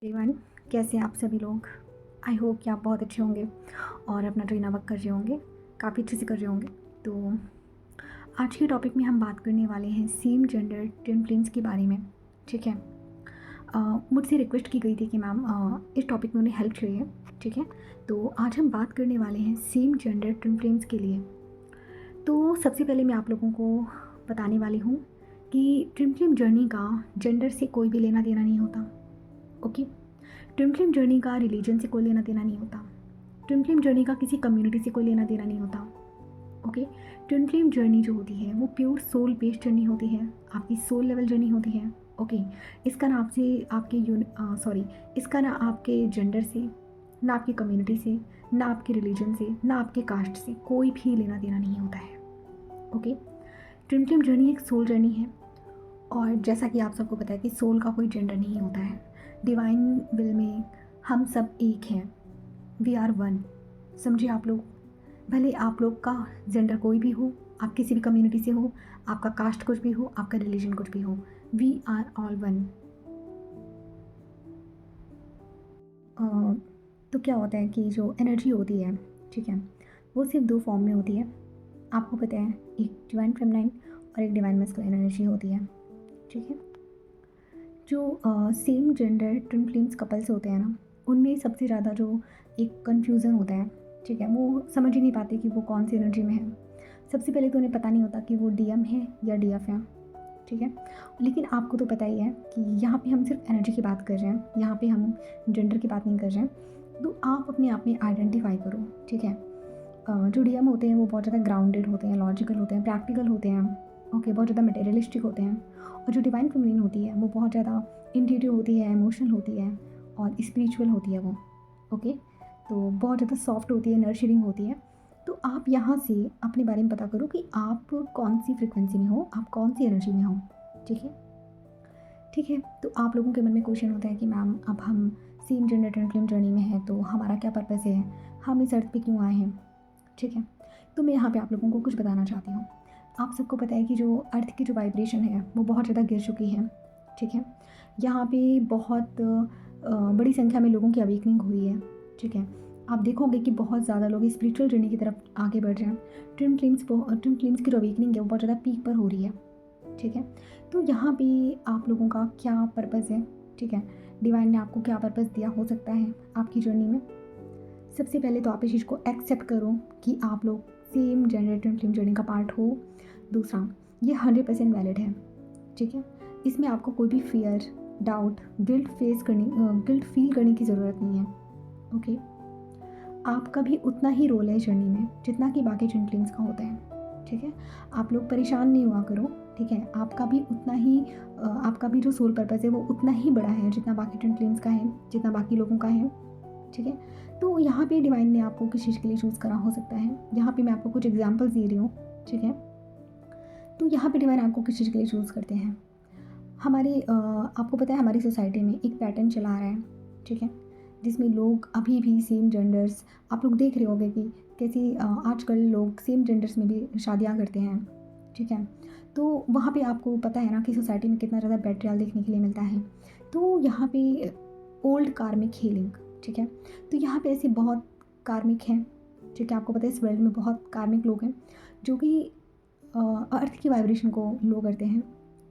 Everyone, कैसे हैं आप सभी लोग। आई होप कि आप बहुत अच्छे होंगे और अपना ट्रेन वर्क कर रहे होंगे, काफ़ी अच्छे से कर रहे होंगे। तो आज के टॉपिक में हम बात करने वाले हैं सेम जेंडर ट्विन फ्लेम्स के बारे में। ठीक है। मुझसे रिक्वेस्ट की गई थी कि मैम इस टॉपिक में उन्हें हेल्प चाहिए। ठीक है। तो आज हम बात करने वाले हैं सेम जेंडर ट्विन फ्लेम्स के लिए। तो सबसे पहले मैं आप लोगों को बताने वाली हूँ कि ट्विन फ्लेम जर्नी का जेंडर से कोई भी लेना देना नहीं होता। ओके। ट्विन फ्लेम जर्नी का रिलीजन से कोई लेना देना नहीं होता। ट्विन फ्लेम जर्नी का किसी कम्युनिटी से कोई लेना देना नहीं होता। ओके। ट्विन फ्लेम जर्नी जो होती है वो प्योर सोल बेस्ड जर्नी होती है, आपकी सोल लेवल जर्नी होती है। ओके। इसका ना आपसे आपके इसका ना आपके जेंडर से, ना आपकी कम्युनिटी से, ना आपके रिलीजन से, ना आपके कास्ट से कोई भी लेना देना नहीं होता है। ओके। ट्विन फ्लेम जर्नी एक सोल जर्नी है और जैसा कि आप सबको पता है कि सोल का कोई जेंडर नहीं होता है। डिवाइन विल में हम सब एक हैं, वी आर वन। समझिए आप लोग, भले आप लोग का जेंडर कोई भी हो, आप किसी भी कम्युनिटी से हो, आपका कास्ट कुछ भी हो, आपका रिलीजन कुछ भी हो, वी आर ऑल वन। तो क्या होता है कि जो एनर्जी होती है, ठीक है, वो सिर्फ दो फॉर्म में होती है। आपको पता है, एक डिवाइन फेमिनाइन और एक डिवाइन मैस्कुलिन एनर्जी होती है। ठीक है। जो same gender twin flames couples होते हैं ना, उनमें सबसे ज़्यादा जो एक कन्फ्यूज़न होता है, ठीक है, वो समझ ही नहीं पाते कि वो कौन सी एनर्जी में है। सबसे पहले तो उन्हें पता नहीं होता कि वो डीएम है या डीएफ है। ठीक है। लेकिन आपको तो पता ही है कि यहाँ पे हम सिर्फ एनर्जी की बात कर रहे हैं, यहाँ पे हम जेंडर की बात नहीं कर रहे हैं। तो आप अपने आप में आइडेंटिफाई करो। ठीक है। जो डीएम होते हैं वो बहुत ज़्यादा ग्राउंडेड होते हैं, लॉजिकल होते हैं, प्रैक्टिकल होते हैं। ओके, बहुत ज़्यादा मटेरियलिस्टिक होते हैं। और जो डिवाइन फेमिनिन होती है वो बहुत ज़्यादा इंट्यूटिव होती है, इमोशनल होती है और स्पिरिचुअल होती है वो। ओके। तो बहुत ज़्यादा सॉफ्ट होती है, नर्चरिंग होती है। तो आप यहाँ से अपने बारे में पता करो कि आप कौन सी फ्रिक्वेंसी में हो, आप कौन सी एनर्जी में हो। ठीक है। ठीक है। तो आप लोगों के मन में क्वेश्चन होता है कि मैम अब हम same gender twin flame journey में हैं तो हमारा क्या पर्पस है, हम इस अर्थ पे क्यों आए हैं। ठीक है। तो मैं यहाँ पे आप लोगों को कुछ बताना चाहती हूँ। आप सबको पता है कि जो अर्थ की जो वाइब्रेशन है वो बहुत ज़्यादा गिर चुकी है। ठीक है। यहाँ पे बहुत बड़ी संख्या में लोगों की अवेकनिंग हुई है। ठीक है। आप देखोगे कि बहुत ज़्यादा लोग स्पिरिचुअल जर्नी की तरफ आगे बढ़ रहे हैं। ट्विन फ्लेम्स की जो अवेकनिंग है वो बहुत ज़्यादा पीक पर हो रही है। ठीक है। तो यहाँ पे आप लोगों का क्या पर्पस है, ठीक है, डिवाइन ने आपको क्या पर्पस दिया हो सकता है आपकी जर्नी में। सबसे पहले तो आप इस चीज़ को एक्सेप्ट करो कि आप लोग same gender twin flame journey का पार्ट हो। दूसरा, ये 100% वैलिड है। ठीक है। इसमें आपको कोई भी फियर, डाउट, गिल्ट फील करने की ज़रूरत नहीं है। ओके। आपका भी उतना ही रोल है जर्नी में जितना कि बाकी ट्विन फ्लेम्स का होता है। ठीक है। आप लोग परेशान नहीं हुआ करो। ठीक है। आपका भी उतना ही आपका भी जो सोल पर्पस है वो उतना ही बड़ा है जितना बाकी ट्विन फ्लेम्स का है, जितना बाकी लोगों का है। ठीक है। तो यहाँ पे डिवाइन ने आपको किस चीज़ के लिए चूज़ करा हो सकता है, यहाँ पे मैं आपको कुछ एग्जांपल्स दे रही हूँ। ठीक है। तो यहाँ पे डिवाइन आपको किस चीज़ के लिए चूज़ करते हैं। आपको पता है हमारी सोसाइटी में एक पैटर्न चला आ रहा है। ठीक है। जिसमें लोग अभी भी सेम जेंडर्स, आप लोग देख रहे होंगे कि कैसे आजकल लोग सेम जेंडर्स में भी शादियाँ करते हैं। ठीक है। तो वहाँ पे आपको पता है ना कि सोसाइटी में कितना ज़्यादा बेट्रियल देखने के लिए मिलता है। तो यहाँ पे ओल्ड कार्मिक हीलिंग। ठीक है। तो यहाँ पे ऐसे बहुत कार्मिक हैं। ठीक है। आपको पता है इस वर्ल्ड में बहुत कार्मिक लोग हैं जो कि अर्थ की वाइब्रेशन को लो करते हैं।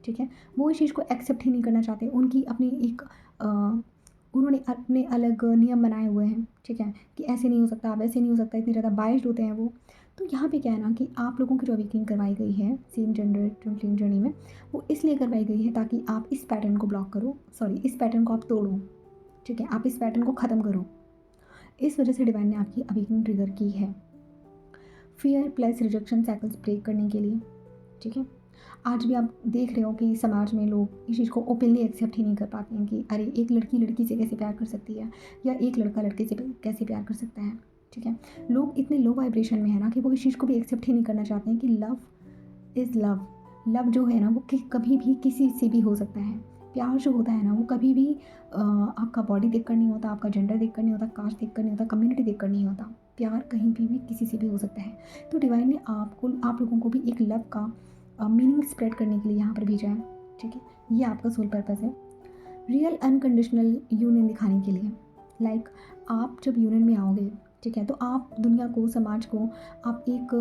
ठीक है। वो इस चीज़ को एक्सेप्ट ही नहीं करना चाहते। उनकी अपनी एक उन्होंने अपने अलग नियम बनाए हुए हैं। ठीक है। कि ऐसे नहीं हो सकता, वैसे नहीं हो सकता, इतने ज़्यादा बाइस्ड होते हैं वो। तो यहाँ पे क्या है ना कि आप लोगों की जो अवेकनिंग करवाई गई है same gender twin flame journey में, वो इसलिए करवाई गई है ताकि आप इस पैटर्न को ब्लॉक करो, इस पैटर्न को आप तोड़ो। ठीक है। आप इस पैटर्न को ख़त्म करो। इस वजह से डिवाइन ने आपकी अवेकनिंग ट्रिगर की है, fear plus rejection cycles break करने के लिए। ठीक है। आज भी आप देख रहे हो कि समाज में लोग इस चीज़ को ओपनली एक्सेप्ट ही नहीं कर पाते हैं कि अरे एक लड़की लड़की से कैसे प्यार कर सकती है, या एक लड़का लड़के से कैसे प्यार कर सकता है। ठीक है। लोग इतने लो वाइब्रेशन में है ना कि वो इस चीज़ को भी एक्सेप्ट ही नहीं करना चाहते हैं कि लव इज़ लव। लव जो है ना वो कभी भी किसी से भी हो सकता है। प्यार जो होता है ना वो कभी भी आपका बॉडी देख कर नहीं होता, आपका जेंडर देख कर नहीं होता, कास्ट देख कर नहीं होता, कम्युनिटी देख कर नहीं होता। प्यार कहीं भी किसी से भी हो सकता है। तो डिवाइन ने आप लोगों को भी एक लव का मीनिंग स्प्रेड करने के लिए यहाँ पर भेजा है। ठीक है। ये आपका सोल पर्पस है। रियल अनकंडीशनल यूनियन दिखाने के लिए। लाइक आप जब यूनियन में आओगे, ठीक है, तो आप दुनिया को, समाज को आप एक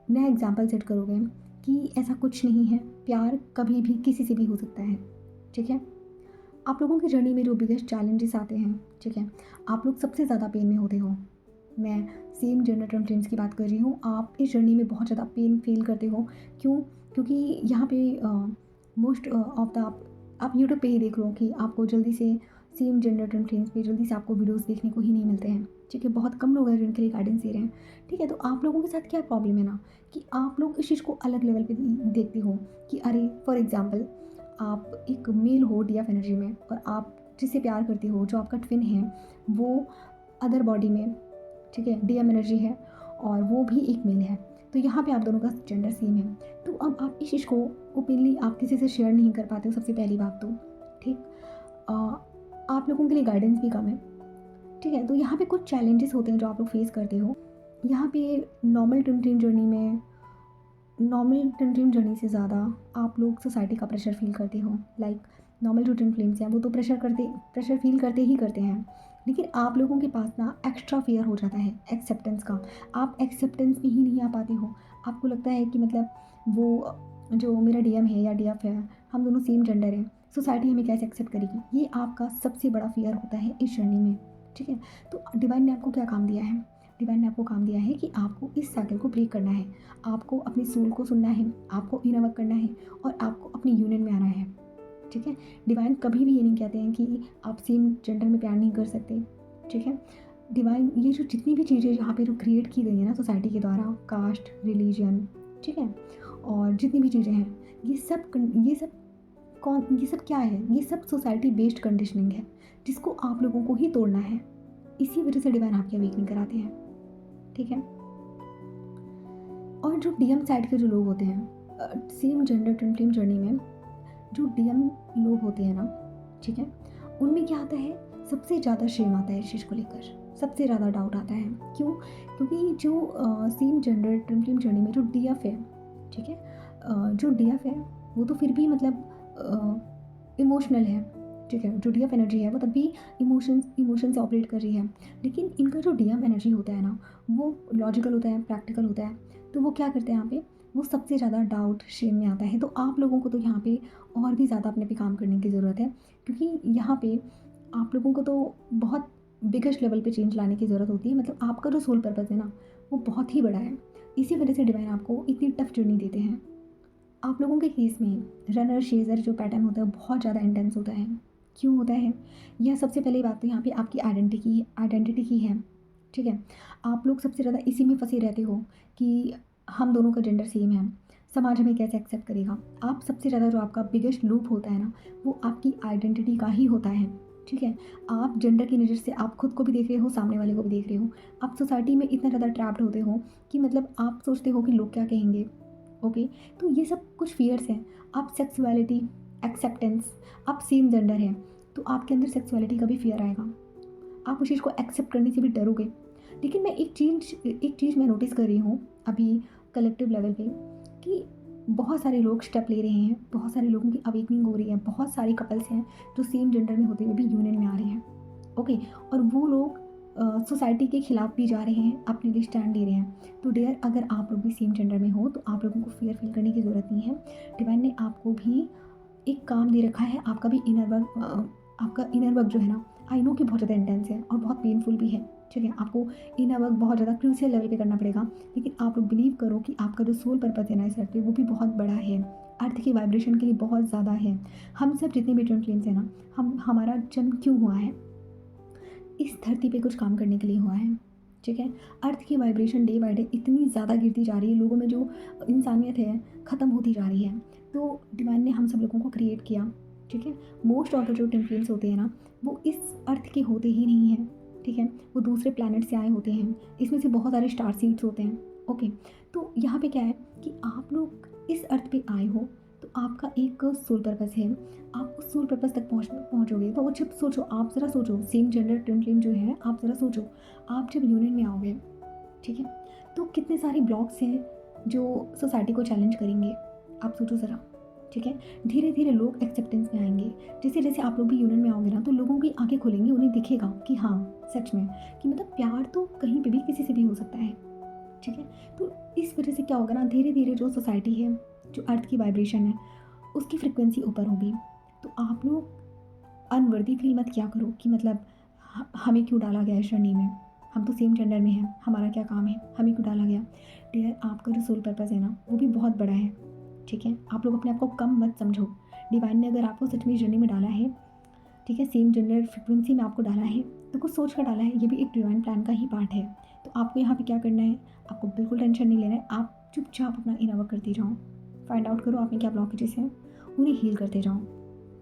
नया एग्जाम्पल सेट करोगे कि ऐसा कुछ नहीं है, प्यार कभी भी किसी से भी हो सकता है। ठीक है, आप लोगों की जर्नी में जो बिगेस्ट चैलेंजेस आते हैं, ठीक है, आप लोग सबसे ज़्यादा पेन में होते हो। मैं सेम जेंडर ट्विन फ्लेम्स की बात कर रही हूँ। आप इस जर्नी में बहुत ज़्यादा पेन फील करते हो। क्यों? क्योंकि यहाँ पे मोस्ट ऑफ द आप यूट्यूब पे ही देख लो कि आपको जल्दी से सेम जेंडर ट्विन फ्लेम्स पे जल्दी से आपको वीडियोस देखने को ही नहीं मिलते हैं। ठीक है, बहुत कम लोग हैं जो इनके लिए गाइडेंस दे रहे हैं। ठीक है, तो आप लोगों के साथ क्या प्रॉब्लम है ना कि आप लोग इस चीज़ को अलग लेवल पे देखते हो कि अरे फॉर एग्जाम्पल आप एक मेल हो डीएफ एनर्जी में और आप जिससे प्यार करते हो, जो आपका ट्विन है, वो अदर बॉडी में, ठीक है, डीएम एनर्जी है और वो भी एक मेल है। तो यहाँ पे आप दोनों का जेंडर सेम है। तो अब आप इस चीज़ को ओपनली आप किसी से शेयर नहीं कर पाते हो, सबसे पहली बात तो। ठीक, आप लोगों के लिए गाइडेंस भी कम है। ठीक है, तो यहाँ पे कुछ चैलेंजेस होते हैं जो आप लोग फेस करते हो। यहाँ पे नॉर्मल ट्विन जर्नी में, नॉर्मल ट्विन जर्नी से ज़्यादा आप लोग सोसाइटी का प्रेशर फील करते हो। लाइक नॉर्मल जो ट्विन फ्लेम्स हैं वो तो प्रेशर फील करते ही करते हैं, लेकिन आप लोगों के पास ना एक्स्ट्रा फियर हो जाता है एक्सेप्टेंस का। आप एक्सेप्टेंस में ही नहीं आ पाते हो। आपको लगता है कि मतलब वो जो मेरा डीएम है या डीएफ है, हम दोनों सेम जेंडर हैं, सोसाइटी हमें कैसे एक्सेप्ट करेगी। ये आपका सबसे बड़ा फियर होता है इस जर्नी में। ठीक है, तो डिवाइन ने आपको क्या काम दिया है? डिवाइन ने आपको काम दिया है कि आपको इस साइकिल को ब्रेक करना है, आपको अपनी सोल को सुनना है, आपको इनर वर्क करना है और आपको अपनी यूनियन में आना है। ठीक है, डिवाइन कभी भी ये नहीं कहते हैं कि आप सेम जेंडर में प्यार नहीं कर सकते। ठीक है, डिवाइन ये जो जितनी भी चीज़ें यहाँ पे जो क्रिएट की गई है ना सोसाइटी के द्वारा, कास्ट, रिलीजन, ठीक है, और जितनी भी चीज़ें हैं, ये सब क्या है? ये सब सोसाइटी बेस्ड कंडीशनिंग है जिसको आप लोगों को ही तोड़ना है। इसी वजह से डिवाइन आपकी अवेकनिंग कराते हैं। ठीक है, और जो डीएम साइड के जो लोग होते हैं same gender twin flame journey में, जो डीएम लोग होते हैं ना, ठीक है, उनमें क्या आता है, सबसे ज़्यादा शेम आता है इस चीज़ को लेकर, सबसे ज़्यादा डाउट आता है। क्यों? क्योंकि जो same gender twin flame journey में जो डीएफ है, ठीक है, जो डीएफ है वो तो फिर भी मतलब इमोशनल है। ठीक है, जो डीएफ एनर्जी है वो तब भी इमोशन से ऑपरेट कर रही है, लेकिन इनका जो डीएम एनर्जी होता है ना, वो लॉजिकल होता है, प्रैक्टिकल होता है। तो वो क्या करते हैं यहाँ पे, वो सबसे ज़्यादा डाउट शेम में आता है। तो आप लोगों को तो यहाँ पे और भी ज़्यादा अपने पे काम करने की ज़रूरत है, क्योंकि यहाँ पे आप लोगों को तो बहुत बिगेस्ट लेवल पे चेंज लाने की ज़रूरत होती है। मतलब आपका जो सोल पर्पस है ना, वो बहुत ही बड़ा है। इसी वजह से डिवाइन आपको इतनी टफ जर्नी देते हैं। आप लोगों के केस में रनर शेजर जो पैटर्न होता है वो बहुत ज़्यादा इंटेंस होता है। क्यों होता है? यह सबसे पहली बात तो यहाँ पे आपकी आइडेंटिटी की है। ठीक है, आप लोग सबसे ज़्यादा इसी में फंसे रहते हो कि हम दोनों का जेंडर सेम है, समाज हमें कैसे एक्सेप्ट करेगा। आप सबसे ज़्यादा जो आपका बिगेस्ट लूप होता है ना, वो आपकी आइडेंटिटी का ही होता है। ठीक है, आप जेंडर की नज़र से आप खुद को भी देख रहे हो, सामने वाले को भी देख रहे हो। आप सोसाइटी में इतना ज़्यादा ट्रैप्ड होते हो कि मतलब आप सोचते हो कि लोग क्या कहेंगे। ओके, तो ये सब कुछ फियर्स हैं। आप सेक्सुअलिटी, एक्सेप्टेंस, आप सेम जेंडर हैं तो आपके अंदर सेक्सुअलिटी का भी फियर आएगा। आप उस चीज़ को एक्सेप्ट करने से भी डरोगे। लेकिन मैं एक चीज़ मैं नोटिस कर रही हूँ अभी कलेक्टिव लेवल पे कि बहुत सारे लोग स्टेप ले रहे हैं, बहुत सारे लोगों की अवेकनिंग हो रही है, बहुत सारे कपल्स हैं जो सेम जेंडर में होते हुए भी यूनियन में आ रहे हैं। ओके, और वो लोग सोसाइटी के खिलाफ भी जा रहे हैं, अपने लिए स्टैंड ले रहे हैं। तो डियर, अगर आप लोग भी सेम जेंडर में हो तो आप लोगों को फियर फील करने की ज़रूरत नहीं है। डिवाइन ने आपको भी एक काम दे रखा है, आपका इनर वर्क जो है ना, आई नो कि बहुत ज़्यादा इंटेंस है और बहुत पेनफुल भी है। ठीक है, आपको इनर वर्क बहुत ज़्यादा क्रूशियल लेवल पे करना पड़ेगा, लेकिन आप लोग बिलीव करो कि आपका जो सोल पर्पस है ना इस अर्थ पे, वो भी बहुत बड़ा है, अर्थ की वाइब्रेशन के लिए बहुत ज़्यादा है। हम सब जितने भी ट्विन फ्लेम्स हैं ना, हमारा जन्म क्यों हुआ है? इस धरती पे कुछ काम करने के लिए हुआ है। ठीक है, अर्थ की वाइब्रेशन डे बाय डे इतनी ज़्यादा गिरती जा रही है, लोगों में जो इंसानियत है ख़त्म होती जा रही है। तो डिवाइन ने हम सब लोगों को क्रिएट किया। ठीक है, मोस्ट ऑफ द जो ट्विन फ्लेम्स होते हैं ना, वो इस अर्थ के होते ही नहीं हैं। ठीक है, वो दूसरे प्लैनेट से आए होते हैं। इसमें से बहुत सारे स्टार सीड्स होते हैं। ओके, तो यहाँ पे क्या है कि आप लोग इस अर्थ पे आए हो तो आपका एक सोल पर्पस है। आप उस सोल पर्पस तक पहुँचोगे तो जब सोचो, आप ज़रा सोचो, सेम जेंडर ट्विन फ्लेम जो है, आप ज़रा सोचो, आप जब यूनियन में आओगे, ठीक है, तो कितने सारे ब्लॉक्स हैं जो सोसाइटी को चैलेंज करेंगे। आप सोचो ज़रा, ठीक है। धीरे धीरे लोग एक्सेप्टेंस में आएंगे। जैसे जैसे आप लोग भी यूनियन में आओगे ना, तो लोगों की आंखें खुलेंगी, उन्हें दिखेगा कि हाँ सच में कि मतलब प्यार तो कहीं पे भी किसी से भी हो सकता है। ठीक है। तो इस वजह से क्या होगा ना, धीरे धीरे जो सोसाइटी है, जो अर्थ की वाइब्रेशन है, उसकी फ्रिक्वेंसी ऊपर होगी। तो आप लोग अनवर्दी फील मत किया करो कि मतलब हमें क्यों डाला गया इस जर्नी में, हम तो सेम जेंडर में हैं, हमारा क्या काम है, हमें क्यों डाला गया। डियर, आपका जो सोल पर्पज़ है ना, वो भी बहुत बड़ा है। ठीक है। आप लोग अपने आप को कम मत समझो। डिवाइन ने अगर आपको सच में जर्नी में डाला है, ठीक है, सेम जेंडर फ्रिक्वेंसी में आपको डाला है, तो कुछ सोच कर डाला है, ये भी एक डिवाइन प्लान का ही पार्ट है। तो आपको यहाँ पे क्या करना है, आपको बिल्कुल टेंशन नहीं लेना है। आप चुपचाप अपना इनर वर्क करते जाओ, फाइंड आउट करो आप में क्या ब्लॉकेजेस हैं, उन्हें हील करते जाओ।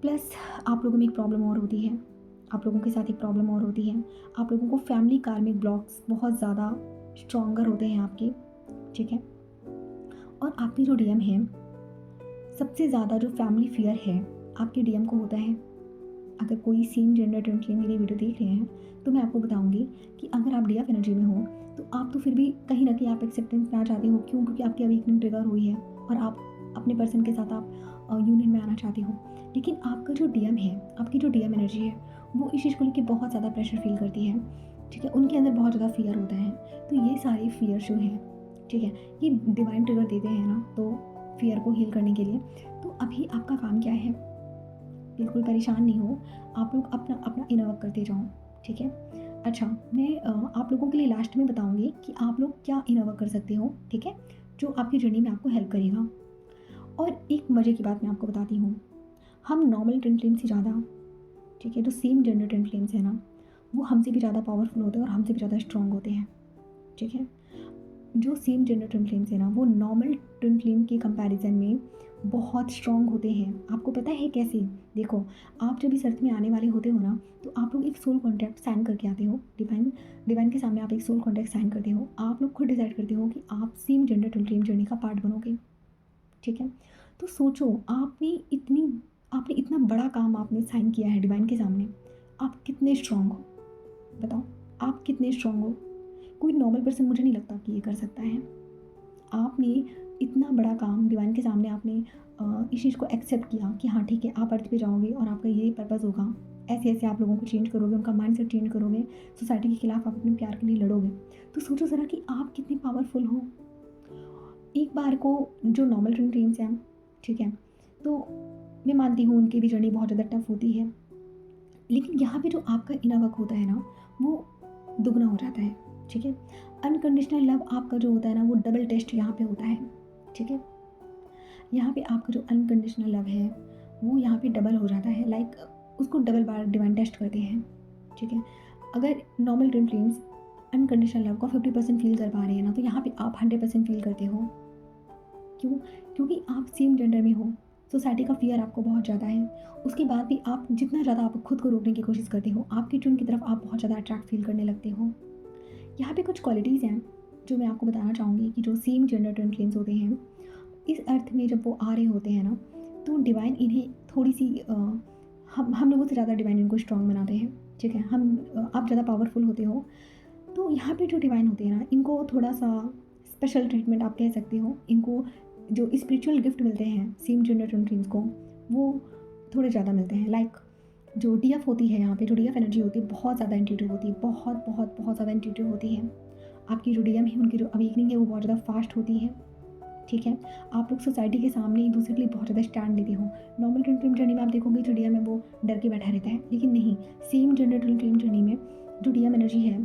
प्लस आप लोगों में एक प्रॉब्लम और होती है, आप लोगों के साथ एक प्रॉब्लम और होती है। आप लोगों को फैमिली कार्मिक ब्लॉक्स बहुत ज़्यादा स्ट्रॉन्गर होते हैं आपके। ठीक है। और आपकी जो डीएम है, सबसे ज़्यादा जो फैमिली फियर है आपके डीएम को होता है। अगर कोई सेम जेंडर ट्विन मेरी वीडियो देख रहे हैं, तो मैं आपको बताऊंगी कि अगर आप डीएफ एनर्जी में हो, तो आप तो फिर भी कहीं ना कहीं आप एक्सेप्टेंस में आ जाते हो। क्यों? क्योंकि आपकी अवेकनिंग ट्रिगर हुई है और आप अपने पर्सन के साथ आप यूनियन में आना चाहते हो। लेकिन आपका जो डीएम है, आपकी जो डीएम एनर्जी है, वो इस चीज़ को लेकर बहुत ज़्यादा प्रेशर फील करती है। ठीक है। उनके अंदर बहुत ज़्यादा फियर होता है। तो ये सारे फियर जो हैं, ठीक है, ये डिवाइन ट्रिगर देते हैं ना, तो फियर को हील करने के लिए। तो अभी आपका काम क्या है, बिल्कुल परेशान नहीं हो, आप लोग अपना अपना इनर वर्क करते जाओ। ठीक है। अच्छा, मैं आप लोगों के लिए लास्ट में बताऊंगी कि आप लोग क्या इनर वर्क कर सकते हो। ठीक है। जो आपकी जर्नी में आपको हेल्प करेगा। और एक मज़े की बात मैं आपको बताती हूँ, हम नॉर्मल ट्विन फ्लेम से ज़्यादा, ठीक है, जो सेम जेंडर ट्विन फ्लेम्स है ना, वो हमसे भी ज़्यादा पावरफुल होते हैं और हमसे भी ज़्यादा स्ट्रॉन्ग होते हैं। ठीक है। जो सेम जेंडर ट्विन फ्लेम्स है ना, वो नॉर्मल ट्विन फ्लेम के कंपैरिजन में बहुत स्ट्रॉन्ग होते हैं। आपको पता है कैसे? देखो, आप जब इस अर्थ में आने वाले होते हो ना, तो आप लोग एक सोल कॉन्ट्रैक्ट साइन करके आते हो। डिवाइन के सामने आप एक सोल कॉन्ट्रैक्ट साइन करते हो। आप लोग खुद डिसाइड करते हो कि आप same gender twin flame journey का पार्ट बनोगे। ठीक है। तो सोचो, आपने इतना बड़ा काम आपने साइन किया है डिवाइन के सामने। आप कितने स्ट्रॉन्ग हो, बताओ, आप कितने स्ट्रॉन्ग हो। कोई नॉर्मल पर्सन मुझे नहीं लगता कि ये कर सकता है। आपने इतना बड़ा काम डिवाइन के सामने, आपने इस चीज़ को एक्सेप्ट किया कि हाँ ठीक है, आप अर्थ पे जाओगे और आपका ये पर्पज़ होगा। ऐसे ऐसे आप लोगों को चेंज करोगे, उनका माइंडसेट चेंज करोगे, सोसाइटी के खिलाफ आप अपने प्यार के लिए लड़ोगे। तो सोचो ज़रा कि आप कितने पावरफुल हो। एक बार को जो नॉर्मल ट्विन फ्लेम्स हैं, ठीक है, तो मैं मानती हूँ उनकी भी जर्नी बहुत ज़्यादा टफ होती है, लेकिन यहाँ पे जो आपका इनर वर्क होता है ना, वो दुगना हो जाता है। ठीक है। अनकंडीशनल लव आपका जो होता है ना, वो डबल टेस्ट यहाँ पे होता है। ठीक है। यहाँ पे आपका जो अनकंडीशनल लव है, वो यहाँ पे डबल हो जाता है। लाइक उसको डबल बार डिवाइन टेस्ट करते हैं। ठीक है। अगर normal twin flames unconditional love को 50% फील कर पा रहे हैं ना, तो यहाँ पे आप 100% फील करते हो। क्यों? क्योंकि आप सेम जेंडर में हो। सोसाइटी का फियर आपको बहुत ज़्यादा है। उसके बाद भी आप जितना ज़्यादा आप खुद को रोकने की कोशिश करते हो, आपकी ट्विन की तरफ आप बहुत ज़्यादा अट्रैक्ट फील करने लगते हो। यहाँ पे कुछ क्वालिटीज़ हैं जो मैं आपको बताना चाहूँगी कि जो सेम जेंडर ट्विन फ्लेम्स होते हैं, इस अर्थ में जब वो आ रहे होते हैं ना, तो डिवाइन इन्हें थोड़ी सी हम लोगों से ज़्यादा डिवाइन इनको स्ट्रॉन्ग बनाते हैं। ठीक है। आप ज़्यादा पावरफुल होते हो, तो यहाँ पे जो डिवाइन होते हैं ना, इनको थोड़ा सा स्पेशल ट्रीटमेंट आप कह सकते हो। इनको जो स्पिरिचुअल गिफ्ट मिलते हैं सेम जेंडर ट्विन फ्लेम्स को, वो थोड़े ज़्यादा मिलते हैं। लाइक जो डीएफ होती है, यहाँ पे जो डीएफ एनर्जी होती है, बहुत ज़्यादा इंट्यूटिव होती है, बहुत बहुत बहुत ज़्यादा इंट्यूटिव होती है। आपकी जो डीएम है, उनकी जो अवेकनिंग है, वो बहुत ज़्यादा फास्ट होती है। ठीक है। आप लोग सोसाइटी के सामने एक दूसरे के लिए बहुत ज़्यादा स्टैंड लेते हो। नॉर्मल ट्विन फ्लेम जर्नी में आप देखोगे जो डीएम है वो डर के बैठा रहता है, लेकिन नहीं, same gender twin flame journey में जो डीएम एनर्जी है,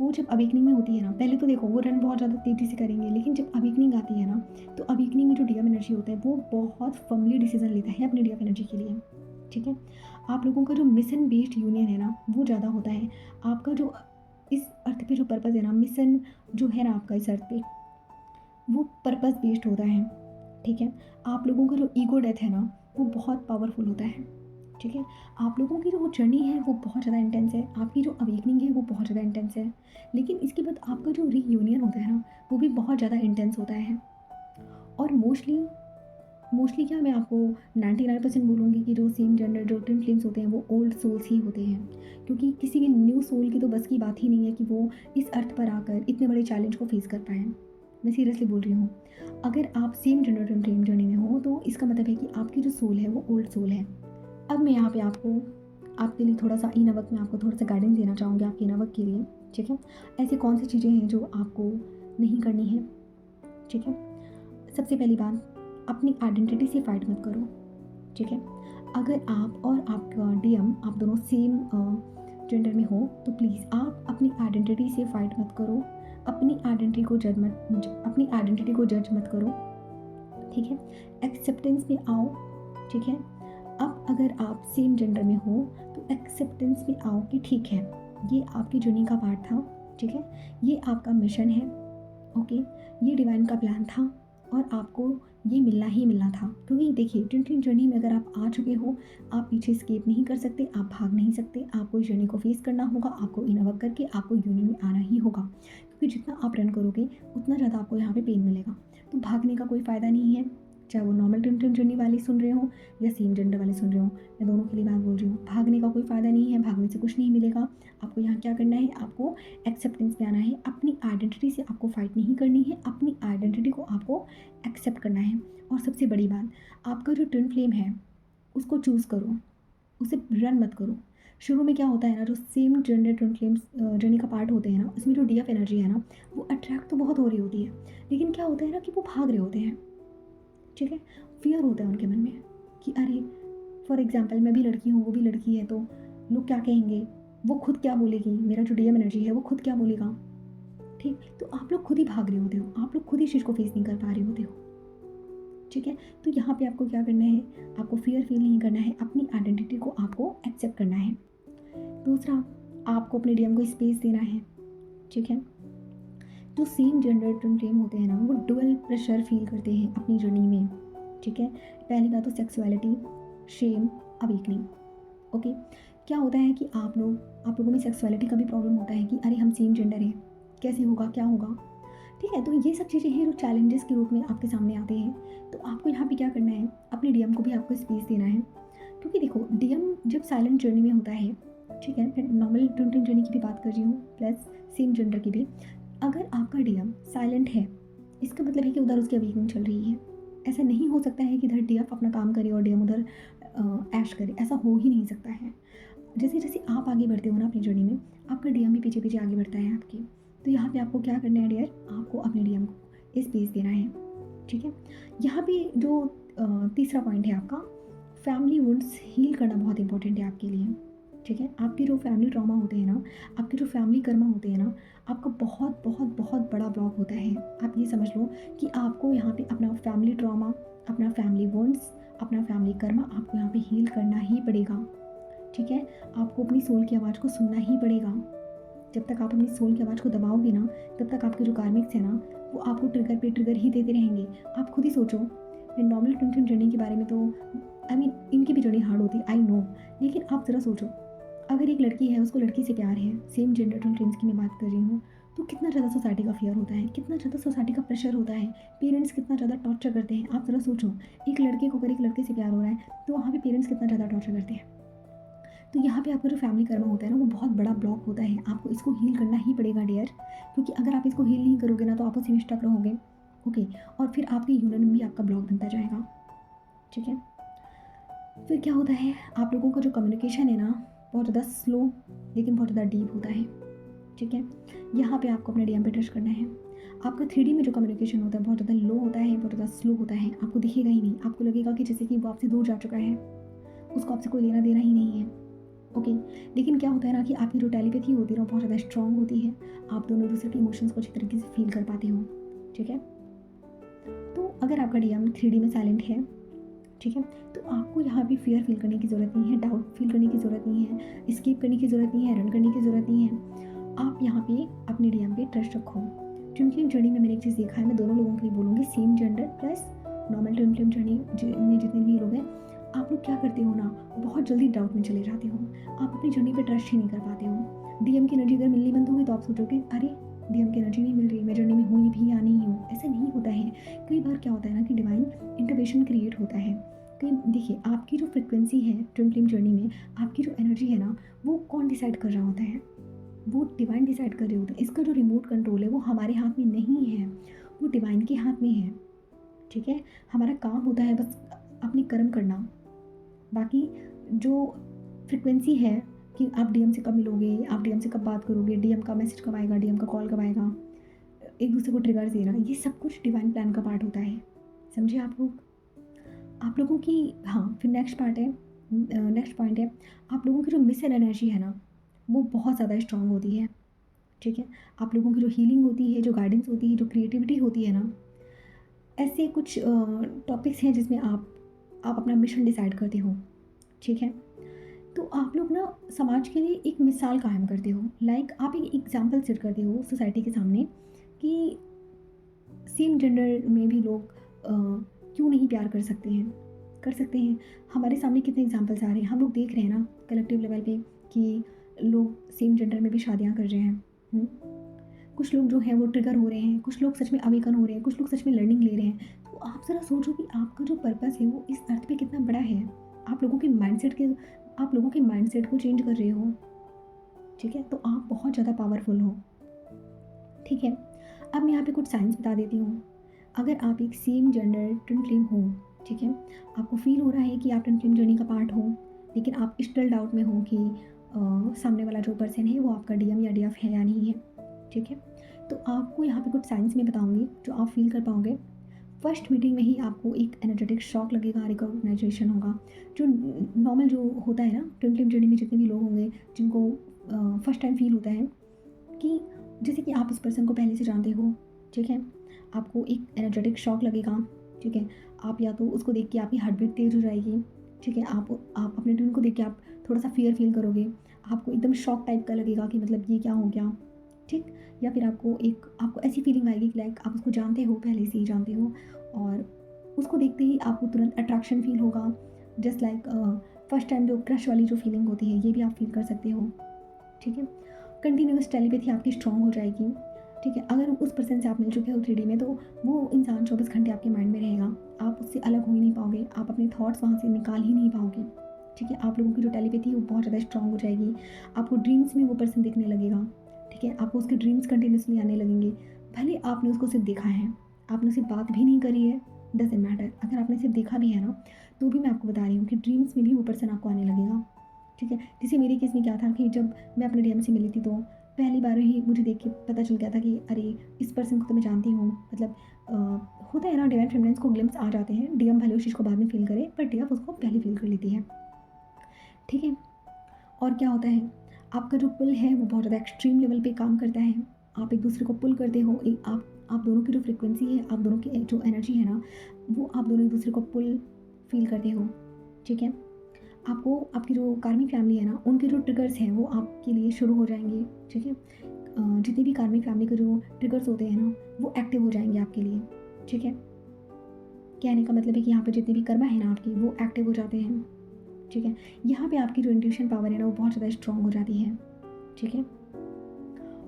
वो जब अवेकनिंग में होती है ना, पहले तो देखो वो रन बहुत ज़्यादा तेज़ी से करेंगे, लेकिन जब अवेकनिंग आती है ना, तो अवेकनिंग में जो डीएम एनर्जी होता है, वो बहुत फर्मली डिसीजन लेता है अपनी डीएम एनर्जी के लिए। ठीक है। आप लोगों का जो मिशन बेस्ड यूनियन है ना, वो ज़्यादा होता है। आपका जो इस अर्थ पे जो पर्पज़ है ना, मिशन जो है ना आपका इस अर्थ पे, वो पर्पज़ बेस्ड होता है। ठीक है। आप लोगों का जो ईगो डेथ है ना, वो बहुत पावरफुल होता है। ठीक है। आप लोगों की जो जर्नी है वो बहुत ज़्यादा इंटेंस है, आपकी जो अवेकनिंग है वो बहुत ज़्यादा इंटेंस है, लेकिन इसके बाद आपका जो रीयूनियन होता है ना, वो भी बहुत ज़्यादा इंटेंस होता है। और मोस्टली क्या मैं आपको 99% बोलूँगी कि जो सेम जेंडर जो ट्विन फ्लेम्स होते हैं, वो ओल्ड सोल्स ही होते हैं। क्योंकि किसी भी न्यू सोल की तो बस की बात ही नहीं है कि वो इस अर्थ पर आकर इतने बड़े चैलेंज को फेस कर पाएँ। मैं सीरियसली बोल रही हूँ। अगर आप same gender twin flame journey में हो तो इसका मतलब है कि आपकी जो सोल है वो ओल्ड सोल है। अब मैं यहाँ पे आपके लिए थोड़ा सा इनर वर्क में आपको थोड़ा सा गाइडेंस देना चाहूँगी आपके इनर वर्क के लिए, ठीक है। ऐसी कौन सी चीज़ें हैं जो आपको नहीं करनी है, ठीक है। सबसे पहली बात, अपनी आइडेंटिटी से फाइट मत करो, ठीक है। अगर आप और आपका डीएम आप दोनों सेम जेंडर में हो तो प्लीज़ आप अपनी आइडेंटिटी से फाइट मत करो, अपनी आइडेंटिटी को जज मत करो, ठीक है। एक्सेप्टेंस में आओ, ठीक है। अब अगर आप सेम जेंडर में हो तो एक्सेप्टेंस में आओ कि ठीक है, ये आपकी जर्नी का पार्ट था, ठीक है। ये आपका मिशन है, ओके। ये डिवाइन का प्लान था और आपको ये मिलना ही मिलना था। क्योंकि देखिए, ट्विन जर्नी में अगर आप आ चुके हो, आप पीछे स्केप नहीं कर सकते, आप भाग नहीं सकते, आपको इस जर्नी को फेस करना होगा, आपको इनर वर्क करके आपको यूनियन में आना ही होगा। क्योंकि जितना आप रन करोगे उतना ज़्यादा आपको यहाँ पे पेन मिलेगा। तो भागने का कोई फ़ायदा नहीं है, चाहे वो नॉर्मल ट्विन जर्नी वाले सुन रहे हो या सेम जेंडर वाले सुन रहे हो, मैं दोनों के लिए बात बोल रही हूँ। भागने का कोई फ़ायदा नहीं है, भागने से कुछ नहीं मिलेगा। आपको यहाँ क्या करना है, आपको एक्सेप्टेंस में आना है, अपनी आइडेंटिटी से आपको फाइट नहीं करनी है, अपनी आइडेंटिटी को आपको एक्सेप्ट करना है। और सबसे बड़ी बात, आपका जो ट्विन फ्लेम है उसको चूज़ करो, उसे रन मत करो। शुरू में क्या होता है ना, जो same gender twin flames journey का पार्ट होते हैं ना, उसमें जो डीएफ एनर्जी है ना, वो अट्रैक्ट तो बहुत हो रही होती है, लेकिन क्या होता है ना कि वो भाग रहे होते हैं, ठीक है। फियर होता है उनके मन में कि अरे, फॉर एग्जाम्पल मैं भी लड़की हूँ, वो भी लड़की है, तो लोग क्या कहेंगे, वो खुद क्या बोलेगी, मेरा जो डीएम एनर्जी है वो खुद क्या बोलेगा, ठीक। तो आप लोग खुद ही भाग रहे होते हो, आप लोग खुद ही चीज़ को फेस नहीं कर पा रहे होते हो, ठीक है। तो यहाँ पे आपको क्या करना है, आपको फियर फील नहीं करना है, अपनी आइडेंटिटी को आपको एक्सेप्ट करना है। दूसरा, आपको अपने डीएम को स्पेस देना है, ठीक है। जो सेम जेंडर ट्विन फ्लेम होते हैं ना, वो डुअल प्रेशर फील करते हैं अपनी जर्नी में, ठीक है। पहली बात तो सेक्सुअलिटी, शेम, अवेकनिंग, ओके। क्या होता है कि आप लोगों में सेक्सुअलिटी का भी प्रॉब्लम होता है कि अरे हम सेम जेंडर हैं, कैसे होगा, क्या होगा, ठीक है। तो ये सब चीज़ें हैं जो चैलेंजेस के रूप में आपके सामने आते हैं। तो आपको यहाँ पे क्या करना है, अपने डीएम को भी आपको स्पेस देना है। क्योंकि देखो, डीएम जब साइलेंट जर्नी में होता है, ठीक है, मैं नॉर्मल ट्विन जर्नी की भी बात कर रही हूँ प्लस सेम जेंडर की भी। अगर आपका डीएम साइलेंट है, इसका मतलब है कि उधर उसकी अवेकनिंग चल रही है। ऐसा नहीं हो सकता है कि इधर डीएफ अपना काम करे और डीएम उधर ऐश करे, ऐसा हो ही नहीं सकता है। जैसे जैसे आप आगे बढ़ते हो ना अपनी जर्नी में, आपका डीएम भी पीछे पीछे आगे बढ़ता है आपके। तो यहाँ पे आपको क्या करना है डियर, आपको अपने डीएम को स्पेस देना है, ठीक है। यहाँ पे जो तीसरा पॉइंट है आपका, फैमिली वुंड्स हील करना बहुत इंपॉर्टेंट है आपके लिए, ठीक है। आपके जो फैमिली ट्रॉमा होते हैं ना, आपके जो फैमिली कर्मा होते हैं ना, आपका बहुत बहुत बहुत बड़ा ब्लॉक होता है। आप ये समझ लो कि आपको यहाँ पे अपना फैमिली ट्रॉमा, अपना फैमिली वुंड्स, अपना फैमिली कर्मा आपको यहाँ पे हील करना ही पड़ेगा, ठीक है। आपको अपनी सोल की आवाज़ को सुनना ही पड़ेगा। जब तक आप अपनी सोल की आवाज़ को दबाओगे ना, तब तक आपके जो कार्मिक्स हैं ना, वो आपको ट्रिगर पे ट्रिगर ही देते रहेंगे। आप खुद ही सोचो, मैं नॉर्मल ट्विन जर्नी के बारे में तो इनकी भी जर्नी हार्ड होती है, आई नो, लेकिन आप ज़रा सोचो, अगर एक लड़की है, उसको लड़की से प्यार है, सेम जेंडर ट्विन फ्लेम्स की मैं बात कर रही हूँ, तो कितना ज़्यादा सोसाइटी का फियर होता है, कितना ज़्यादा सोसाइटी का प्रेशर होता है, पेरेंट्स कितना ज़्यादा टॉर्चर करते हैं। आप ज़रा सोचो, एक लड़के को अगर एक लड़के से प्यार हो रहा है तो वहाँ पे पेरेंट्स कितना ज़्यादा टॉर्चर करते हैं। तो यहाँ पे आपका जो फैमिली कर्मा होता है ना, वो बहुत बड़ा ब्लॉक होता है। आपको इसको हील करना ही पड़ेगा डियर, क्योंकि अगर आप इसको हील नहीं करोगे ना तो आपस में स्टक रहोगे, ओके। और फिर आपकी यूनियन में भी आपका ब्लॉक बनता जाएगा, ठीक है। फिर क्या होता है, आप लोगों का जो कम्युनिकेशन है ना, बहुत ज़्यादा स्लो लेकिन बहुत ज़्यादा डीप होता है, ठीक है। यहाँ पे आपको अपने डीएम पे ट्रस्ट करना है। आपका 3D में जो कम्युनिकेशन होता है बहुत ज़्यादा लो होता है, बहुत ज़्यादा स्लो होता है, आपको दिखेगा ही नहीं, आपको लगेगा कि जैसे कि वो आपसे दूर जा चुका है, उसको आपसे कोई लेना देना ही नहीं है, ओके। लेकिन क्या होता है ना कि आपकी जो टेलीपैथी होती है ना, बहुत ज़्यादा स्ट्रॉन्ग होती है, आप दोनों दूसरे के इमोशंस को अच्छी तरीके से फील कर पाते हो, ठीक है। तो अगर आपका डीएम 3D में साइलेंट है, ठीक है, तो आपको यहाँ पे फियर फील करने की ज़रूरत नहीं है, डाउट फील करने की ज़रूरत नहीं है, एस्केप करने की ज़रूरत नहीं है, रन करने की ज़रूरत नहीं है। आप यहाँ पे अपने डीएम पे ट्रस्ट रखो। क्योंकि जर्नी में मैंने एक चीज़ देखा है, मैं दोनों लोगों के लिए बोलूँगी, same gender plus normal twin flame journey में जितने भी लोग हैं, आप लोग क्या करते हो ना, बहुत जल्दी डाउट में चले जाते हो, आप अपनी जर्नी पे ट्रस्ट ही नहीं कर पाते हो। डीएम की एनर्जी अगर मिलनी बंद होगी तो आप सोचोगे अरे डीएम की एनर्जी नहीं मिल रही, मैं जर्नी में हुई भी या नहीं हूँ। ऐसा नहीं होता है। कई बार क्या होता है ना कि डिवाइन इंटरवेंशन क्रिएट होता है। कई देखिए, आपकी जो फ्रिक्वेंसी है ट्विन फ्लेम जर्नी में, आपकी जो एनर्जी है ना, वो कौन डिसाइड कर रहा होता है, वो डिवाइन डिसाइड कर रहे होते हैं। इसका जो रिमोट कंट्रोल है वो हमारे हाथ में नहीं है, वो डिवाइन के हाथ में है। ठीक है, हमारा काम होता है बस अपनी कर्म करना। बाकी जो फ्रिक्वेंसी है कि आप डीएम से कब मिलोगे, आप डीएम से कब बात करोगे, डीएम का मैसेज कब आएगा, डीएम का कॉल कब आएगा, एक दूसरे को ट्रिगर देना, ये सब कुछ डिवाइन प्लान का पार्ट होता है। समझे आप लोग? आप लोगों की, हाँ, फिर नेक्स्ट पार्ट है, नेक्स्ट पॉइंट है, आप लोगों की जो मिसल एनर्जी है ना, वो बहुत ज़्यादा स्ट्रांग होती है। ठीक है, आप लोगों की जो हीलिंग होती है, जो गाइडेंस होती है, जो क्रिएटिविटी होती है ना, ऐसे कुछ टॉपिक्स हैं जिसमें आप अपना मिशन डिसाइड करते हो। ठीक है, तो आप लोग ना समाज के लिए एक मिसाल कायम करते हो। लाइक आप एक एग्जाम्पल सेट करते हो सोसाइटी के सामने कि सेम जेंडर में भी लोग क्यों नहीं प्यार कर सकते हैं, कर सकते हैं। हमारे सामने कितने एग्जाम्पल्स आ रहे हैं, हम लोग देख रहे हैं ना कलेक्टिव लेवल पे कि लोग सेम जेंडर में भी शादियाँ कर रहे हैं। कुछ लोग जो हैं वो ट्रिगर हो रहे हैं, कुछ लोग सच में अवेकन हो रहे हैं, कुछ लोग सच में लर्निंग ले रहे हैं। तो आप ज़रा सोचो कि आपका जो पर्पस है वो इस अर्थ पे कितना बड़ा है। आप लोगों के माइंडसेट को चेंज कर रहे हो। ठीक है, तो आप बहुत ज़्यादा पावरफुल हो। ठीक है, अब मैं यहाँ पे कुछ साइंस बता देती हूँ। अगर आप एक सेम जेंडर ट्विन फ्लेम हो, ठीक है, आपको फील हो रहा है कि आप ट्विन फ्लेम जर्नी का पार्ट हो, लेकिन आप स्टिल डाउट में हो कि सामने वाला जो पर्सन है वो आपका डीएम या डीएफ है या नहीं है। ठीक है, तो आपको यहाँ पे कुछ साइंस में बताऊँगी जो आप फील कर पाओगे। फर्स्ट मीटिंग में ही आपको एक एनर्जेटिक शॉक लगेगा, रिकॉग्नाइजेशन होगा। जो नॉर्मल जो होता है ना ट्विन फ्लेम जर्नी में, जितने भी लोग होंगे जिनको फर्स्ट टाइम फील होता है कि जैसे कि आप उस पर्सन को पहले से जानते हो। ठीक है, आपको एक एनर्जेटिक शॉक लगेगा। ठीक है, आप या तो उसको देख के आपकी हार्ट बीट तेज़ हो जाएगी। ठीक है, आप अपने ट्विन को देख के आप थोड़ा सा फियर फील करोगे, आपको एकदम शॉक टाइप का लगेगा कि मतलब ये क्या हो गया। ठीक, या फिर आपको ऐसी फीलिंग आएगी कि लाइक आप उसको जानते हो, पहले से ही जानते हो, और उसको देखते ही आपको तुरंत अट्रैक्शन फील होगा। जस्ट लाइक फर्स्ट टाइम जो क्रश वाली जो फीलिंग होती है, ये भी आप फील कर सकते हो। ठीक है, कंटिन्यूस टेलीपैथी आपकी स्ट्रॉन्ग हो जाएगी। ठीक है, अगर उस पर्सन से आप मिल चुके हो 3D में, तो वो इंसान 24 घंटे आपके माइंड में रहेगा। आप उससे अलग हो ही नहीं पाओगे, आप अपने थॉट्स वहाँ से निकाल ही नहीं पाओगे। ठीक है, आप लोगों की जो टेलीपैथी है वो बहुत ज़्यादा स्ट्रॉन्ग हो जाएगी। आपको ड्रीम्स में वो पर्सन दिखने लगेगा। ठीक है, आपको उसके ड्रीम्स कंटिन्यूसली आने लगेंगे। भले आपने उसको सिर्फ देखा है, आपने उससे बात भी नहीं करी है, डजेंट मैटर। अगर आपने सिर्फ देखा भी है ना, तो भी मैं आपको बता रही हूँ कि ड्रीम्स में भी वो पर्सन आपको आने लगेगा। ठीक है, जैसे मेरे केस में क्या था कि जब मैं अपने डीएम से मिली थी, तो पहली बार ही मुझे देख के पता चल गया था कि अरे इस पर्सन को तो मैं जानती हूँ। मतलब होता है ना, डिवाइन फेमिनिन्स को ग्लिम्स आ जाते हैं। डीएम भले उस चीज़ को बाद में फील करे, पर डीएम उसको पहले फील कर लेती है। ठीक है, और क्या होता है, आपका जो पुल है वो बहुत ज़्यादा एक्सट्रीम लेवल पे काम करता है। आप एक दूसरे को पुल करते हो। आप दोनों की जो फ्रिक्वेंसी है, आप दोनों की जो एनर्जी है ना, वो आप दोनों एक दूसरे को पुल फील करते हो। ठीक है, आपको आपकी जो कार्मिक फैमिली है ना, उनके जो ट्रिगर्स हैं वो आपके लिए शुरू हो जाएंगे। ठीक है, जितनी भी कार्मिक फैमिली के जो ट्रिगर्स होते हैं ना, वो एक्टिव हो जाएंगे आपके लिए। ठीक है, कहने का मतलब है कि यहाँ पे जितनी भी कर्मा है ना आपकी, वो एक्टिव हो जाते हैं। ठीक है, यहाँ पे आपकी जो इंट्यूशन पावर है ना, वो बहुत ज़्यादा स्ट्रॉन्ग हो जाती है। ठीक है,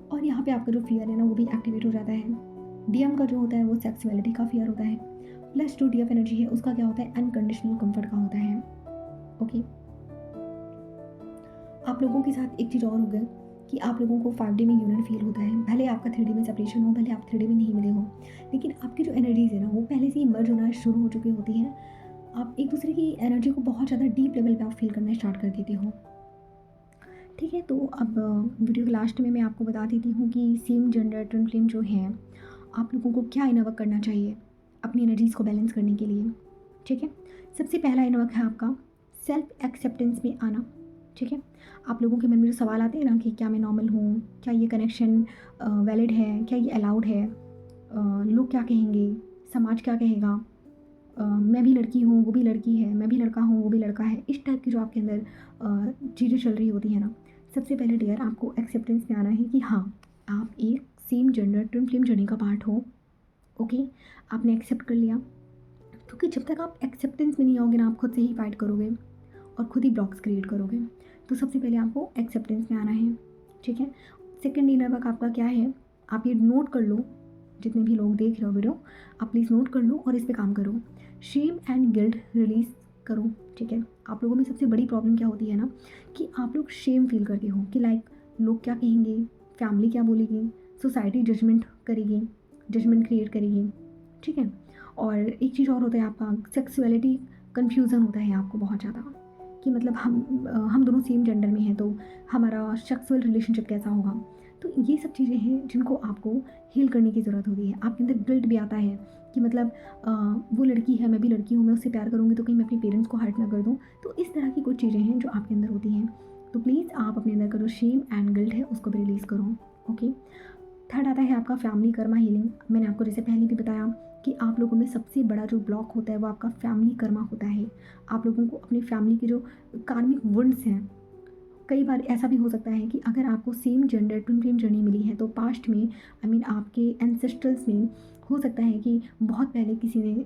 और यहाँ पे आपका जो फियर है ना, वो भी एक्टिवेट हो जाता है। डीएम का जो होता है वो सेक्सुअलिटी का फियर होता है, प्लस जो डीएफ एनर्जी है उसका क्या होता है, अनकंडीशनल कंफर्ट का होता है। ओके, आप लोगों के साथ एक चीज़ और हो गया कि आप लोगों को 5D में यूनिट फील होता है। भले आपका 3D में सेपरेशन हो, भले आप 3D में नहीं मिले हो, लेकिन आपकी जो एनर्जीज़ है ना, वो पहले से ही मर्ज होना शुरू हो चुकी होती हैं। आप एक दूसरे की एनर्जी को बहुत ज़्यादा डीप लेवल पे आप फील करना स्टार्ट कर देते हो। ठीक है, तो अब वीडियो के लास्ट में मैं आपको बता देती हूँ कि सेम जेंडर ट्विन फ्लेम जो है, आप लोगों को क्या इनर वर्क करना चाहिए अपनी एनर्जीज़ को बैलेंस करने के लिए। ठीक है, सबसे पहला इनर वर्क है आपका सेल्फ एक्सेप्टेंस में आना। ठीक है, आप लोगों के मन में जो सवाल आते हैं ना कि क्या मैं नॉर्मल हूँ, क्या ये कनेक्शन वैलिड है, क्या ये अलाउड है, लोग क्या कहेंगे, समाज क्या कहेगा, मैं भी लड़की हूँ वो भी लड़की है, मैं भी लड़का हूँ वो भी लड़का है, इस टाइप की जो आपके अंदर चीज़ें चल रही होती है ना, सबसे पहले डियर आपको एक्सेप्टेंस में आना है कि हाँ, आप एक same gender twin flame journey का पार्ट हो। ओके, आपने एक्सेप्ट कर लिया, क्योंकि जब तक आप एक्सेप्टेंस में नहीं आओगे ना, आप खुद से ही फाइट करोगे और खुद ही ब्लॉक्स क्रिएट करोगे। तो सबसे पहले आपको एक्सेप्टेंस में आना है। ठीक है, सेकेंड इनर वर्क आपका क्या है, आप ये नोट कर लो, जितने भी लोग देख रहे हो वीडियो, आप प्लीज़ नोट कर लो और इस पर काम करो। शेम एंड गिल्ट रिलीज़ करो। ठीक है, आप लोगों में सबसे बड़ी प्रॉब्लम क्या होती है ना, कि आप लोग शेम फील करते हो कि लाइक लोग क्या कहेंगे, फैमिली क्या बोलेगी, सोसाइटी जजमेंट करेगी, जजमेंट क्रिएट करेगी, ठीक है। और एक चीज़ और होता है आपका सेक्सुअलिटी कन्फ्यूज़न होता है आपको बहुत ज़्यादा, कि मतलब हम दोनों सेम जेंडर में हैं तो हमारा सेक्सुअल रिलेशनशिप कैसा होगा। तो ये सब चीज़ें हैं जिनको आपको हील करने की ज़रूरत होती है। आपके अंदर गिल्ट भी आता है कि मतलब वो लड़की है, मैं भी लड़की हूँ, मैं उससे प्यार करूँगी तो कहीं मैं अपने पेरेंट्स को हर्ट ना कर दूँ। तो इस तरह की कुछ चीज़ें हैं जो आपके अंदर होती हैं। तो प्लीज़ आप अपने अंदर का जो शेम एंड गिल्ट है उसको भी रिलीज़ करो। ओके। थर्ड आता है आपका फैमिली कर्मा हीलिंग। मैंने आपको जैसे पहले भी बताया कि आप लोगों में सबसे बड़ा जो ब्लॉक होता है वो आपका फैमिली कर्मा होता है। आप लोगों को अपनी फैमिली के जो कार्मिक वुंड्स हैं, कई बार ऐसा भी हो सकता है कि अगर आपको same gender twin flame journey मिली है तो पास्ट में आपके एंसेस्टर्स में हो सकता है कि बहुत पहले किसी ने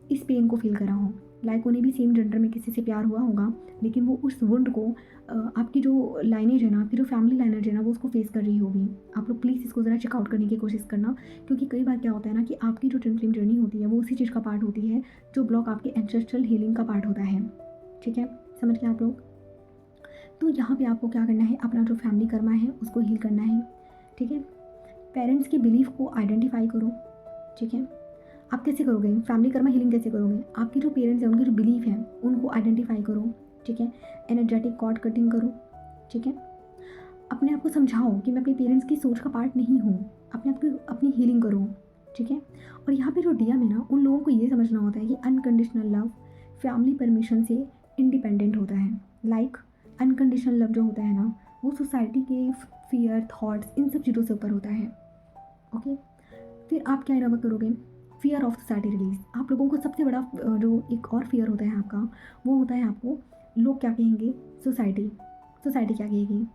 इस पेन को फील करा हो। लाइक उन्हें भी सेम जेंडर में किसी से प्यार हुआ होगा, लेकिन वो उस वुंड को आपकी जो लाइनेज है ना, आपकी जो फैमिली लाइनेज है ना, वो उसको फेस कर रही होगी। आप लोग प्लीज़ इसको ज़रा चेकआउट करने की कोशिश करना, क्योंकि कई बार क्या होता है ना कि आपकी जो ट्विन फ्लेम जर्नी होती है वो उसी चीज़ का पार्ट होती है जो ब्लॉक आपके एंसेस्ट्रल हीलिंग का पार्ट होता है। ठीक है, समझ गए आप लोग। तो यहाँ पे आपको क्या करना है, अपना जो फैमिली कर्मा है उसको हील करना है। ठीक है, पेरेंट्स की बिलीफ को आइडेंटिफाई करो। ठीक है, आप कैसे करोगे फैमिली कर्मा हीलिंग, कैसे करोगे? आपके जो पेरेंट्स हैं उनके जो बिलीफ हैं उनको आइडेंटिफाई करो। ठीक है, एनर्जेटिक कॉर्ड कटिंग करो। ठीक है, अपने आप को समझाओ कि मैं अपने पेरेंट्स की सोच का पार्ट नहीं हूँ। अपने आप की अपनी हीलिंग करो। ठीक है, और यहाँ पे जो डीएम है ना, उन लोगों को ये समझना होता है कि अनकंडीशनल लव फैमिली परमिशन से इंडिपेंडेंट होता है। लाइक अनकंडीशनल लव जो होता है ना, वो सोसाइटी के फियर थॉट्स इन सब चीज़ों से ऊपर होता है। ओके, फिर आप क्या इरादा करोगे? Fear of society release. आप लोगों को सबसे बड़ा जो एक और फियर होता है आपका, वो होता है आपको लोग क्या कहेंगे, सोसाइटी सोसाइटी क्या कहेगी,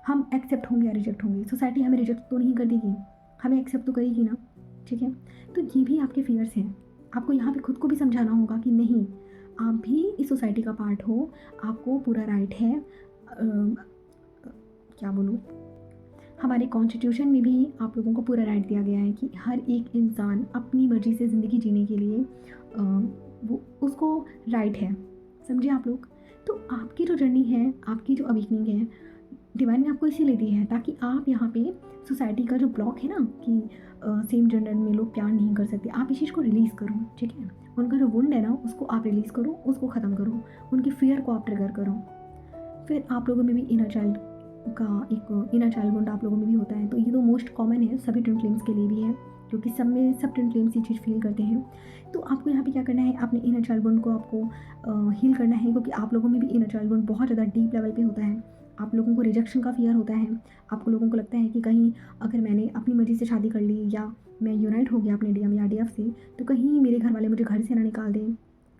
हम एक्सेप्ट होंगे या रिजेक्ट होंगे। सोसाइटी हमें रिजेक्ट तो नहीं कर देगी, हमें एक्सेप्ट तो करेगी ना। ठीक है, तो ये भी आपके फियर्स हैं। आपको यहाँ पे खुद को भी समझाना होगा कि नहीं, आप भी इस सोसाइटी का पार्ट हो, आपको पूरा राइट है। क्या बोलूँ, हमारे कॉन्स्टिट्यूशन में भी आप लोगों को पूरा राइट दिया गया है कि हर एक इंसान अपनी मर्जी से ज़िंदगी जीने के लिए वो उसको राइट है। समझे आप लोग? तो आपकी जो जर्नी है, आपकी जो अवेकनिंग है, डिवाइन ने आपको इसीलिए दी है ताकि आप यहाँ पे सोसाइटी का जो ब्लॉक है ना कि सेम जेंडर में लोग प्यार नहीं कर सकते, आप इस चीज़ को रिलीज़ करो। ठीक है, उनका जो वुंड है ना उसको आप रिलीज़ करो, उसको ख़त्म करो, उनकी फियर को आप ट्रिगर करो। फिर आप लोगों में भी इनर चाइल्ड का एक इनर चाइल्ड वुंड आप लोगों में भी होता है। तो ये तो मोस्ट कॉमन है, सभी ट्विन फ्लेम्स के लिए भी है, क्योंकि सब ट्विन फ्लेम्स ये चीज़ फील करते हैं। तो आपको यहाँ पे क्या करना है, अपने इनर चाइल्ड वुंड को आपको हील करना है, क्योंकि आप लोगों में भी इनर चाइल्ड वुंड बहुत ज़्यादा डीप लेवल पे होता है। आप लोगों को रिजेक्शन का फियर होता है। आपको लोगों को लगता है कि कहीं अगर मैंने अपनी मर्ज़ी से शादी कर ली या मैं यूनाइट हो गया अपने डीएम या डीएफ से, तो कहीं मेरे घर वाले मुझे घर से ना निकाल दें।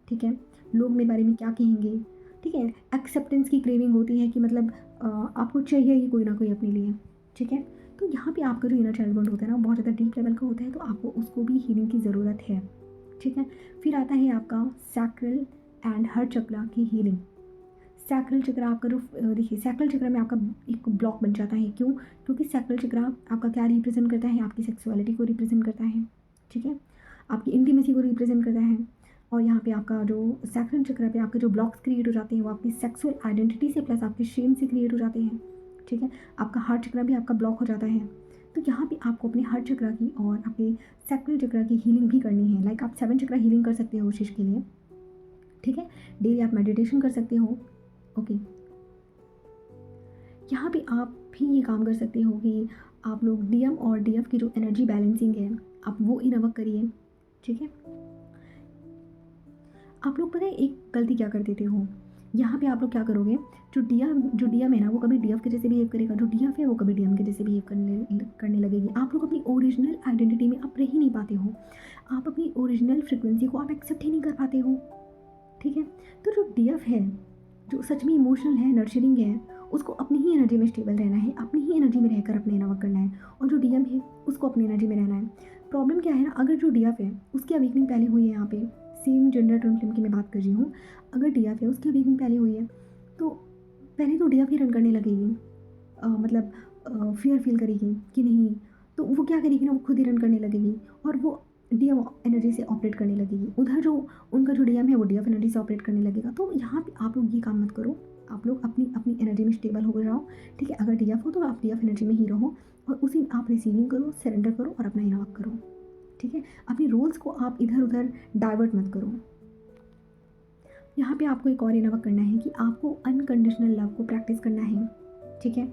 ठीक है, लोग मेरे बारे में क्या कहेंगे। ठीक है, एक्सेप्टेंस की क्रेविंग होती है कि मतलब आपको चाहिए ही कोई ना कोई अपने लिए। ठीक है, तो यहाँ पे आपका जो इनर चाइल्ड वुंड होता है ना, बहुत ज़्यादा डीप लेवल का होता है, तो आपको उसको भी हीलिंग की ज़रूरत है। ठीक है, फिर आता है आपका सैक्रल एंड हर्ट चक्र की हीलिंग। सैक्रल चक्र आपका जो देखिए, सैक्रल चक्र में आपका एक ब्लॉक बन जाता है। क्यों? क्योंकि सैक्रल चक्र आपका क्या रिप्रेजेंट करता है, आपकी सेक्सुअलिटी को रिप्रेजेंट करता है। ठीक है, आपकी इंटीमेसी को रिप्रेजेंट करता है। और यहाँ पे आपका जो सैक्रल चक्र पे आपके जो ब्लॉक्स क्रिएट हो जाते हैं वो आपकी सेक्सुअल आइडेंटिटी से प्लस आपके शेम से क्रिएट हो जाते हैं। ठीक है, आपका हार्ट चक्र भी आपका ब्लॉक हो जाता है। तो यहाँ पे आपको अपने हार्ट चक्र की और आपके सैक्रल चक्र की हीलिंग भी करनी है। लाइक आप 7 चक्र हीलिंग कर सकते हो उस चीज़ के लिए। ठीक है, डेली आप मेडिटेशन कर सकते हो। ओके, यहाँ पे आप भी ये काम कर सकते हो कि आप लोग डीएम और डीएफ की जो एनर्जी बैलेंसिंग है आप वो इनवर्क करिए। ठीक है, आप लोग पता है एक गलती क्या कर देते हो, यहाँ पे आप लोग क्या करोगे, जो डीएम है ना वो कभी डीएफ के जैसे बिहेव करेगा, जो डीएफ है वो कभी डीएम के जैसे बिहेव करने लगेगी। आप लोग अपनी ओरिजिनल आइडेंटिटी में आप रह ही नहीं पाते हो, आप अपनी ओरिजिनल फ्रिक्वेंसी को आप एक्सेप्ट ही नहीं कर पाते हो। ठीक है, तो जो डीएफ है, जो सच में इमोशनल है, नर्चरिंग है, उसको अपनी ही एनर्जी में स्टेबल रहना है, अपनी ही एनर्जी में रहकर अपने इनवर्क करना है। और जो डीएम है उसको अपनी एनर्जी में रहना है। प्रॉब्लम क्या है ना, अगर जो डीएफ है उसकी अवेकनिंग पहले हुई है, यहाँ पे सेम जेंडर ट्विन फ्लेम की मैं बात कर रही हूँ, अगर डीएफ है उसकी अवेकनिंग पहले हुई है तो पहले तो डीएफ ही रन करने लगेगी, मतलब फियर फील करेगी कि नहीं, तो वो क्या करेगी ना, वो खुद ही रन करने लगेगी और वो डीएम एनर्जी से ऑपरेट करने लगेगी। उधर जो उनका जो डीएम है वो डीएफ एनर्जी से ऑपरेट करने लगेगा। तो यहाँ पे आप लोग ये काम मत करो, आप लोग अपनी अपनी एनर्जी में स्टेबल हो जाओ। ठीक है, अगर डीएफ हो तो आप डीएफ एनर्जी में ही रहो, और उसी आप रिसीविंग करो, सरेंडर करो और अपना इनर वर्क करो। ठीक है, अपनी रोल्स को आप इधर उधर डाइवर्ट मत करो। यहाँ पे आपको एक और इनर वर्क करना है कि आपको अनकंडीशनल लव को प्रैक्टिस करना है। ठीक है,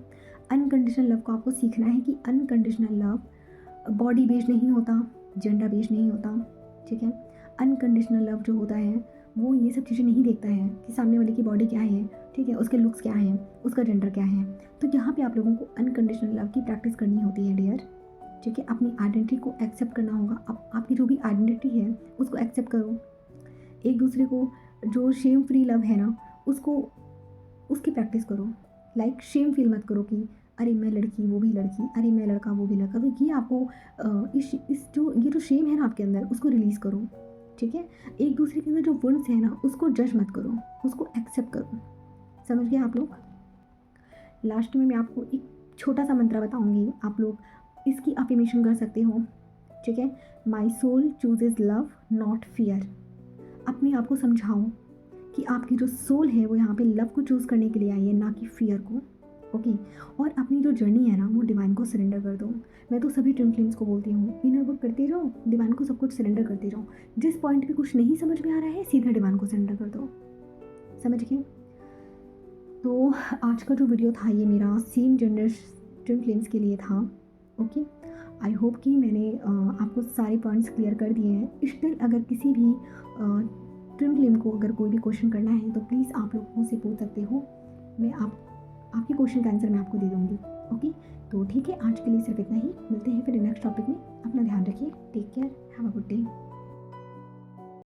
अनकंडीशनल लव को आपको सीखना है कि अनकंडीशनल लव बॉडी बेस्ड नहीं होता, जेंडर बेस्ड नहीं होता। ठीक है, अनकंडीशनल लव जो होता है वो ये सब चीज़ें नहीं देखता है कि सामने वाले की बॉडी क्या है, ठीक है, उसके लुक्स क्या हैं, उसका जेंडर क्या है। तो यहाँ पे आप लोगों को अनकंडीशनल लव की प्रैक्टिस करनी होती है डियर। ठीक है, अपनी आइडेंटिटी को एक्सेप्ट करना होगा। आपकी जो भी आइडेंटिटी है उसको एक्सेप्ट करो। एक दूसरे को जो शेम फ्री लव है ना, उसको उसकी प्रैक्टिस करो। लाइक शेम फील मत करो कि अरे मैं लड़की वो भी लड़की, अरे मैं लड़का वो भी लड़का। तो ये आपको इस जो ये जो शेम है ना आपके अंदर, उसको रिलीज़ करो। ठीक है, एक दूसरे के अंदर जो वुंड्स है ना, उसको जज मत करो, उसको एक्सेप्ट करो। समझ गए आप लोग? लास्ट में मैं आपको एक छोटा सा मंत्र बताऊंगी, आप लोग इसकी अफर्मेशन कर सकते हो। ठीक है, my soul chooses love not fear. अपने आप को समझाओ कि आपकी जो सोल है वो यहाँ पे लव को चूज़ करने के लिए आई है, ना कि फियर को। ओके, और अपनी जो जर्नी है ना वो डिवाइन को सरेंडर कर दो। मैं तो सभी ट्विन फ्लेम्स को बोलती हूँ, इनर वर्क करते रहो, डिवाइन को सब कुछ सरेंडर करते रहो। जिस पॉइंट पे कुछ नहीं समझ में आ रहा है सीधा डिवाइन को सरेंडर कर दो। समझ गए? तो आज का जो वीडियो था ये मेरा सेम जेंडर ट्विन फ्लेम्स के लिए था। ओके, आई होप कि मैंने आपको सारे पॉइंट्स क्लियर कर दिए हैं। स्टिल अगर किसी भी ट्विन फ्लेम को अगर कोई भी क्वेश्चन करना है तो प्लीज़ आप लोग मुझसे पूछ सकते हो। मैं आपके क्वेश्चन का आंसर मैं आपको दे दूँगी। ओके, तो ठीक है, आज के लिए सिर्फ इतना ही। मिलते हैं फिर नेक्स्ट टॉपिक में। अपना ध्यान रखिए। Take care, have a good day.